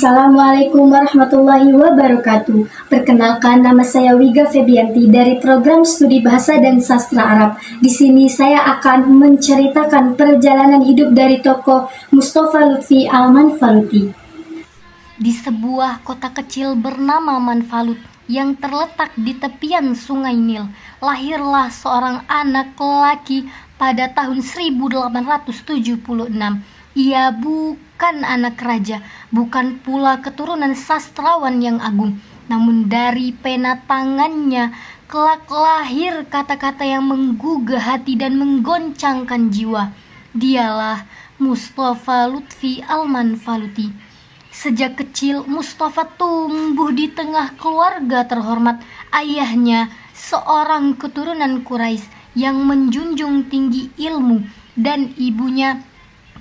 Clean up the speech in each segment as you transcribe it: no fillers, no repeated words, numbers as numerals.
Assalamualaikum warahmatullahi wabarakatuh. Perkenalkan, nama saya Wiga Febianti dari program studi Bahasa dan Sastra Arab. Di sini saya akan menceritakan perjalanan hidup dari tokoh Mustafa Lutfi Al-Manfaluti. Di sebuah kota kecil bernama Manfalut yang terletak di tepian Sungai Nil, lahirlah seorang anak lelaki pada tahun 1876. Ia bukan anak raja, bukan pula keturunan sastrawan yang agung, namun dari pena tangannya kelak lahir kata-kata yang menggugah hati dan menggoncangkan jiwa. Dialah Mustafa Lutfi Al-Manfaluti. Sejak kecil, Mustafa tumbuh di tengah keluarga terhormat. Ayahnya seorang keturunan Quraisy yang menjunjung tinggi ilmu, dan ibunya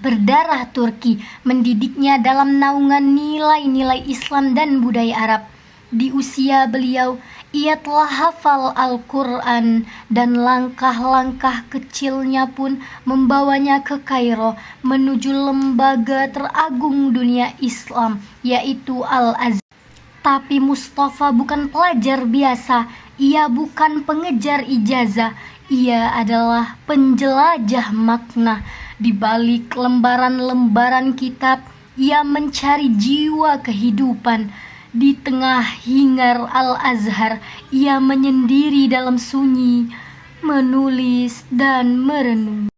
berdarah Turki, mendidiknya dalam naungan nilai-nilai Islam dan budaya Arab. Di usia beliau, ia telah hafal Al-Quran, dan langkah-langkah kecilnya pun membawanya ke Kairo menuju lembaga teragung dunia Islam, yaitu Al-Azhar. Tapi Mustafa bukan pelajar biasa, ia bukan pengejar ijazah, ia adalah penjelajah makna. Di balik lembaran-lembaran kitab, ia mencari jiwa kehidupan. Di tengah hingar Al-Azhar, ia menyendiri dalam sunyi, menulis dan merenung.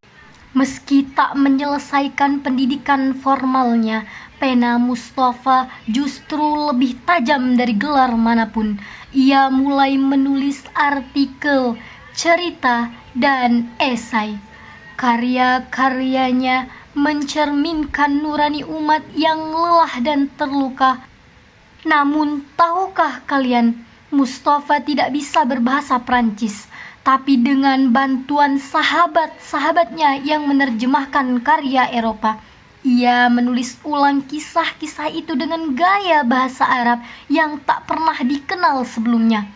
Meski tak menyelesaikan pendidikan formalnya, pena Mustafa justru lebih tajam dari gelar manapun. Ia mulai menulis artikel, cerita, dan esai. Karya-karyanya mencerminkan nurani umat yang lelah dan terluka. Namun, tahukah kalian, Mustafa tidak bisa berbahasa Prancis, tapi dengan bantuan sahabat-sahabatnya yang menerjemahkan karya Eropa, ia menulis ulang kisah-kisah itu dengan gaya bahasa Arab yang tak pernah dikenal sebelumnya.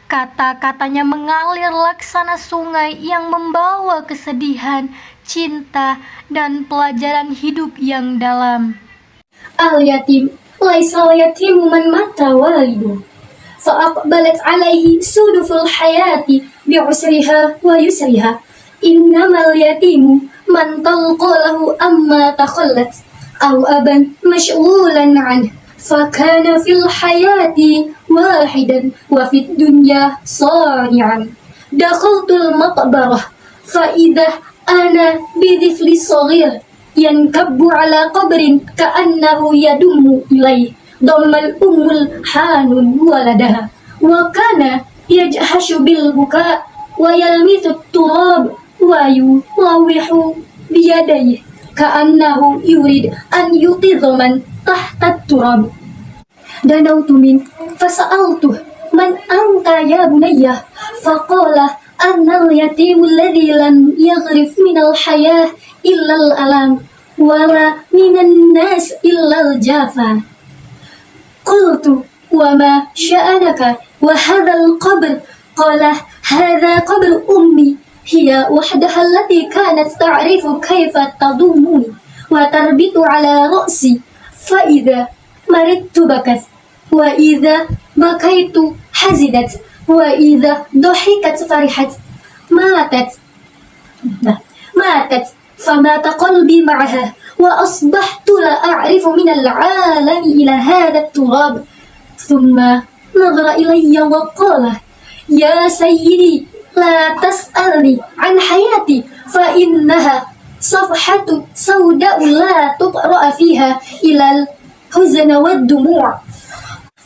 Kata-katanya mengalir laksana sungai yang membawa kesedihan, cinta, dan pelajaran hidup yang dalam. Al-yatim, laisa al-yatimu man mata walidu. Fa'aqbalat alaihi suduful hayati bi'usriha wa yusriha. Innamal yatimu man talqalahu amma takhallat, aw aban mashghulan anhu. فكان في الحياة واحدا وفي الدنيا صانعا. دخلت المقبرة فإذا أنا بذفل صغير ينكب على قبر كأنه يدم إليه ضم الأم الحان ولدها وكان يجحش بالبكاء ويلمس التراب ويلوح بيديه كأنه يريد أن يوقظ من تحت التراب. دنوت منه فسألته من أنت يا بني؟ فقال أنا اليتيم الذي لم يغرف من الحياة إلا الألم ولا من الناس إلا الجافا. قلت وما شأنك وهذا القبر؟ قال هذا قبر أمي، هي وحدها التي كانت تعرف كيف تضمني وتربط على رأسي، فإذا مرضت بكت، وإذا بكيت حزنت، وإذا ضحكت فرحت. ماتت فمات قلبي معها، وأصبحت لا أعرف من العالم إلى هذا التراب. ثم نظر إلي وقال يا سيدي لا تسألني عن حياتي فإنها صفحة سوداء لا تقرأ فيها إلى الحزن والدموع.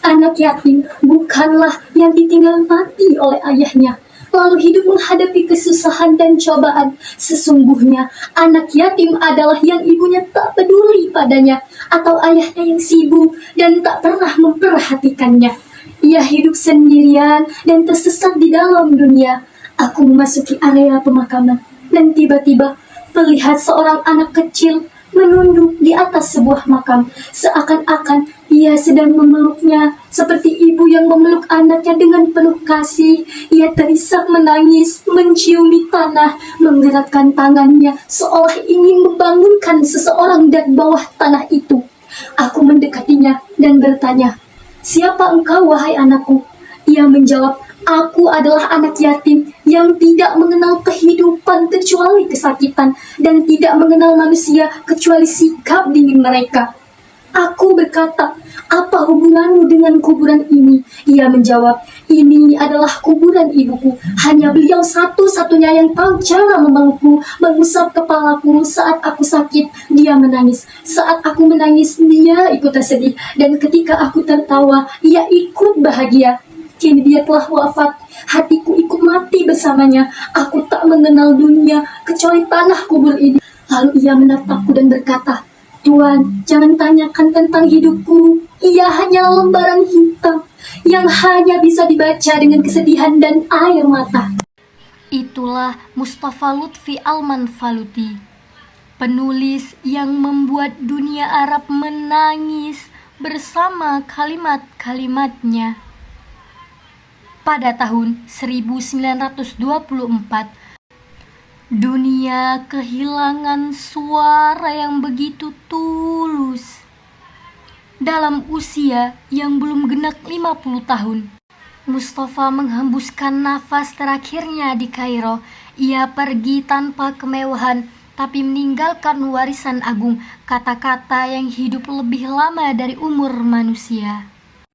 Anak yatim bukanlah yang ditinggal mati oleh ayahnya, lalu hidup menghadapi kesusahan dan cobaan. Sesungguhnya anak yatim adalah yang ibunya tak peduli padanya, atau ayahnya yang sibuk dan tak pernah memperhatikannya. Ia hidup sendirian dan tersesat di dalam dunia. Aku memasuki area pemakaman, dan tiba-tiba melihat seorang anak kecil menunduk di atas sebuah makam, seakan-akan Ia sedang memeluknya seperti ibu yang memeluk anaknya dengan penuh kasih. Ia terisak menangis, menciumi tanah, menggerakkan tangannya seolah ingin membangunkan seseorang dari bawah tanah itu. Aku mendekatinya dan bertanya, "Siapa engkau, wahai anakku?" Ia menjawab, "Aku adalah anak yatim yang tidak mengenal kehidupan kecuali kesakitan dan tidak mengenal manusia kecuali sikap dingin mereka." Aku berkata, "Apa hubunganmu dengan kuburan ini?" Ia menjawab, "Ini adalah kuburan ibuku. Hanya beliau satu-satunya yang tahu cara memelukku, mengusap kepalaku saat aku sakit." Dia menangis. Saat aku menangis, dia ikut tersedih. Dan ketika aku tertawa, ia ikut bahagia. Kini dia telah wafat. Hatiku ikut mati bersamanya. Aku tak mengenal dunia kecuali tanah kubur ini. Lalu ia menatapku dan berkata, "Tuan, jangan tanyakan tentang hidupku. Ia hanya lembaran hitam yang hanya bisa dibaca dengan kesedihan dan air mata." Itulah Mustafa Lutfi Al-Manfaluti, penulis yang membuat dunia Arab menangis bersama kalimat-kalimatnya. Pada tahun 1924, dunia kehilangan suara yang begitu tulus. Dalam usia yang belum genap 50 tahun, Mustafa menghembuskan nafas terakhirnya di Kairo. Ia pergi tanpa kemewahan, tapi meninggalkan warisan agung, kata-kata yang hidup lebih lama dari umur manusia.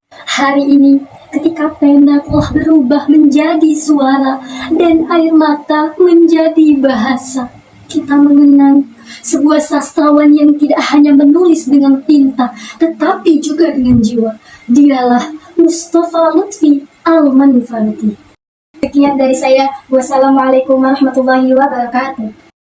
Hari ini, ketika pena telah berubah menjadi suara dan air mata menjadi bahasa, kita mengenang sebuah sastrawan yang tidak hanya menulis dengan tinta, tetapi juga dengan jiwa. Dialah Mustafa Lutfi Al-Manfaluti. Sekian dari saya. Wassalamualaikum warahmatullahi wabarakatuh.